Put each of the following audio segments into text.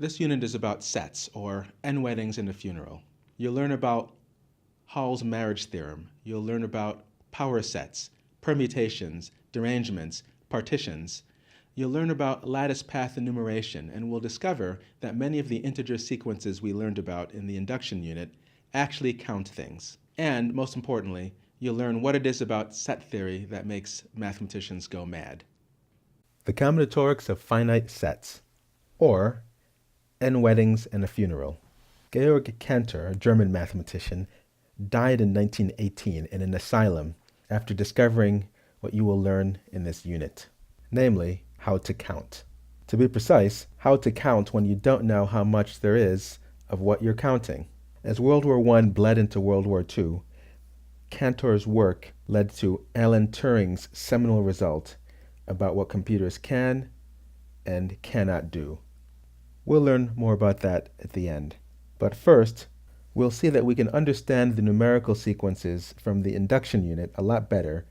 This unit is about sets, or n weddings and a funeral. You'll learn about Hall's marriage theorem. You'll learn about power sets, permutations, derangements, partitions. You'll learn about lattice path enumeration, and we'll discover that many of the integer sequences we learned about in the induction unit actually count things. And, most importantly, you'll learn what it is about set theory that makes mathematicians go mad. The combinatorics of finite sets, or n weddings and a funeral. Georg Cantor, a German mathematician, died in 1918 in an asylum after discovering what you will learn in this unit, namely, how to count. To be precise, how to count when you don't know how much there is of what you're counting. As World War I bled into World War II, Cantor's work led to Alan Turing's seminal result about what computers can and cannot do. We'll learn more about that at the end. But first, we'll see that we can understand the numerical sequences from the induction unit a lot better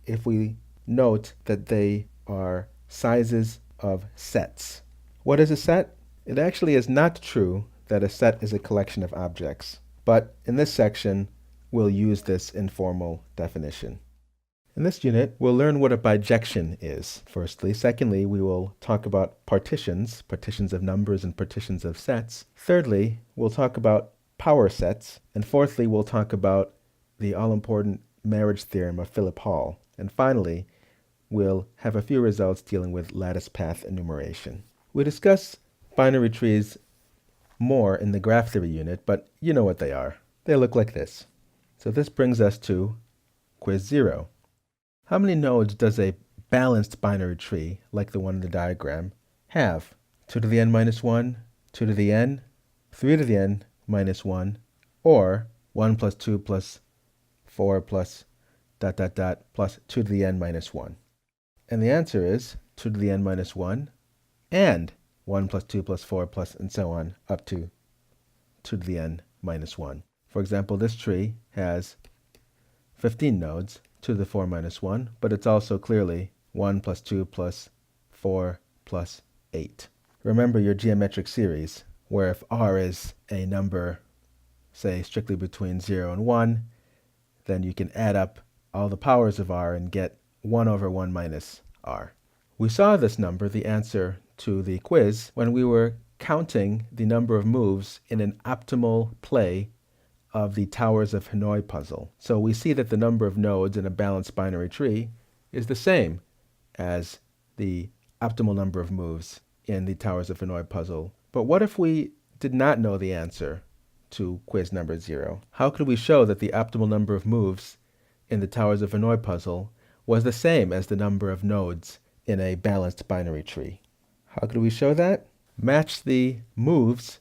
if we note that they are sizes of sets. What is a set? It actually is not true that a set is a collection of objects, but in this section, we'll use this informal definition. In this unit, we'll learn what a bijection is, firstly. Secondly, we will talk about partitions, partitions of numbers and partitions of sets. Thirdly, we'll talk about power sets. And fourthly, we'll talk about the all-important marriage theorem of Philip Hall. And finally, we'll have a few results dealing with lattice path enumeration. We discuss binary trees more in the graph theory unit, but you know what they are. They look like this. So this brings us to quiz 0. How many nodes does a balanced binary tree, like the one in the diagram, have? 2 to the n minus 1, 2 to the n, 3 to the n minus 1, or 1 plus 2 plus 4 plus ... plus 2 to the n minus 1. And the answer is 2 to the n minus 1 and 1 plus 2 plus 4 plus and so on up to 2 to the n minus 1. For example, this tree has 15 nodes, 2 to the 4 minus 1, but it's also clearly 1 plus 2 plus 4 plus 8. Remember your geometric series, where if r is a number, say, strictly between 0 and 1, then you can add up all the powers of r and get 1 over 1 minus r. We saw this number, the answer to the quiz, when we were counting the number of moves in an optimal play of the Towers of Hanoi puzzle. So we see that the number of nodes in a balanced binary tree is the same as the optimal number of moves in the Towers of Hanoi puzzle. But what if we did not know the answer to quiz number 0? How could we show that the optimal number of moves in the Towers of Hanoi puzzle was the same as the number of nodes in a balanced binary tree? How could we show that? Match the moves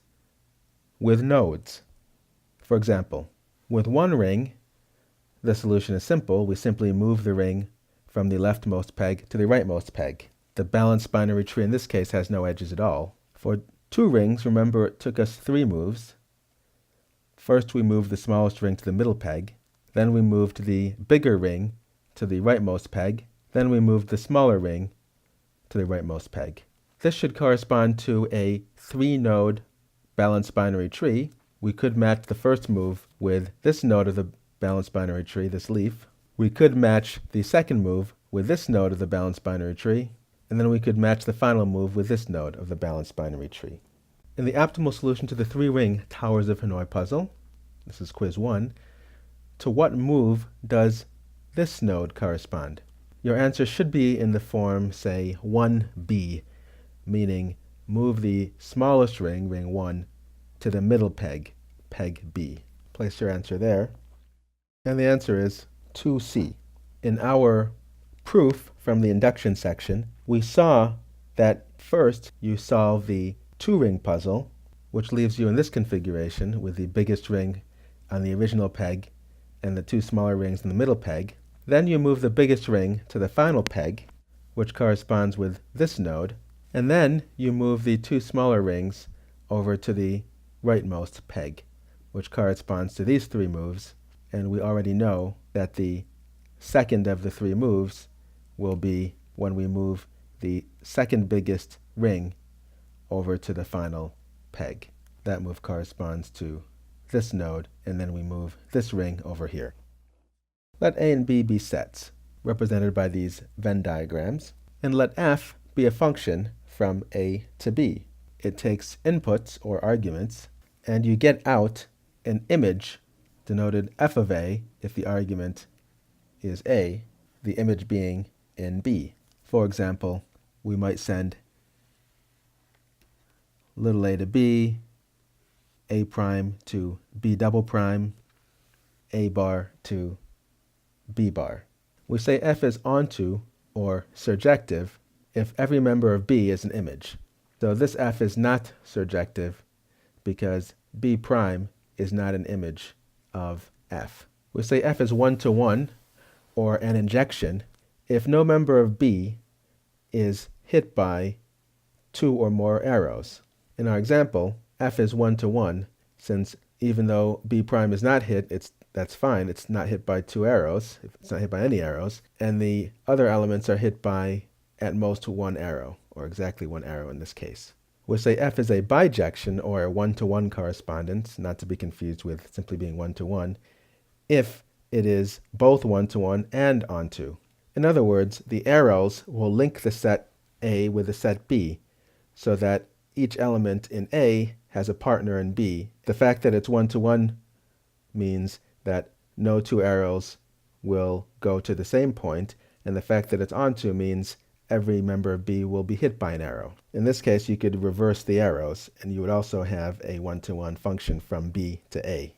with nodes. For example, with one ring, the solution is simple. We simply move the ring from the leftmost peg to the rightmost peg. The balanced binary tree in this case has no edges at all. For 2 rings, remember it took us 3 moves. First we moved the smallest ring to the middle peg, then we moved the bigger ring to the rightmost peg, then we moved the smaller ring to the rightmost peg. This should correspond to a 3-node balanced binary tree. We could match the first move with this node of the balanced binary tree, this leaf. We could match the second move with this node of the balanced binary tree, and then we could match the final move with this node of the balanced binary tree. In the optimal solution to the 3-ring Towers of Hanoi puzzle, this is quiz 1, to what move does this node correspond? Your answer should be in the form, say, 1b, meaning move the smallest ring, ring 1, to the middle peg, peg B. Place your answer there. And the answer is 2C. In our proof from the induction section, we saw that first you solve the 2-ring puzzle, which leaves you in this configuration with the biggest ring on the original peg and the 2 smaller rings in the middle peg. Then you move the biggest ring to the final peg, which corresponds with this node, and then you move the 2 smaller rings over to the rightmost peg, which corresponds to these 3 moves, and we already know that the second of the 3 moves will be when we move the second biggest ring over to the final peg. That move corresponds to this node, and then we move this ring over here. Let A and B be sets, represented by these Venn diagrams, and let F be a function from A to B. It takes inputs or arguments, and you get out an image denoted f of A if the argument is A, the image being in B. For example, we might send little a to B, A prime to B double prime, A bar to B bar. We say f is onto or surjective if every member of B is an image. So this f is not surjective because B prime is not an image of f. We say f is one-to-one or an injection if no member of B is hit by two or more arrows. In our example, f is one-to-one since even though B prime is not hit, that's fine. It's not hit by two arrows. It's not hit by any arrows. And the other elements are hit by at most one arrow, or exactly one arrow in this case. We'll say f is a bijection or a one-to-one correspondence, not to be confused with simply being one-to-one, if it is both one-to-one and onto. In other words, the arrows will link the set A with the set B so that each element in A has a partner in B. The fact that it's one-to-one means that no two arrows will go to the same point, and the fact that it's onto means every member of B will be hit by an arrow. In this case, you could reverse the arrows, and you would also have a one-to-one function from B to A.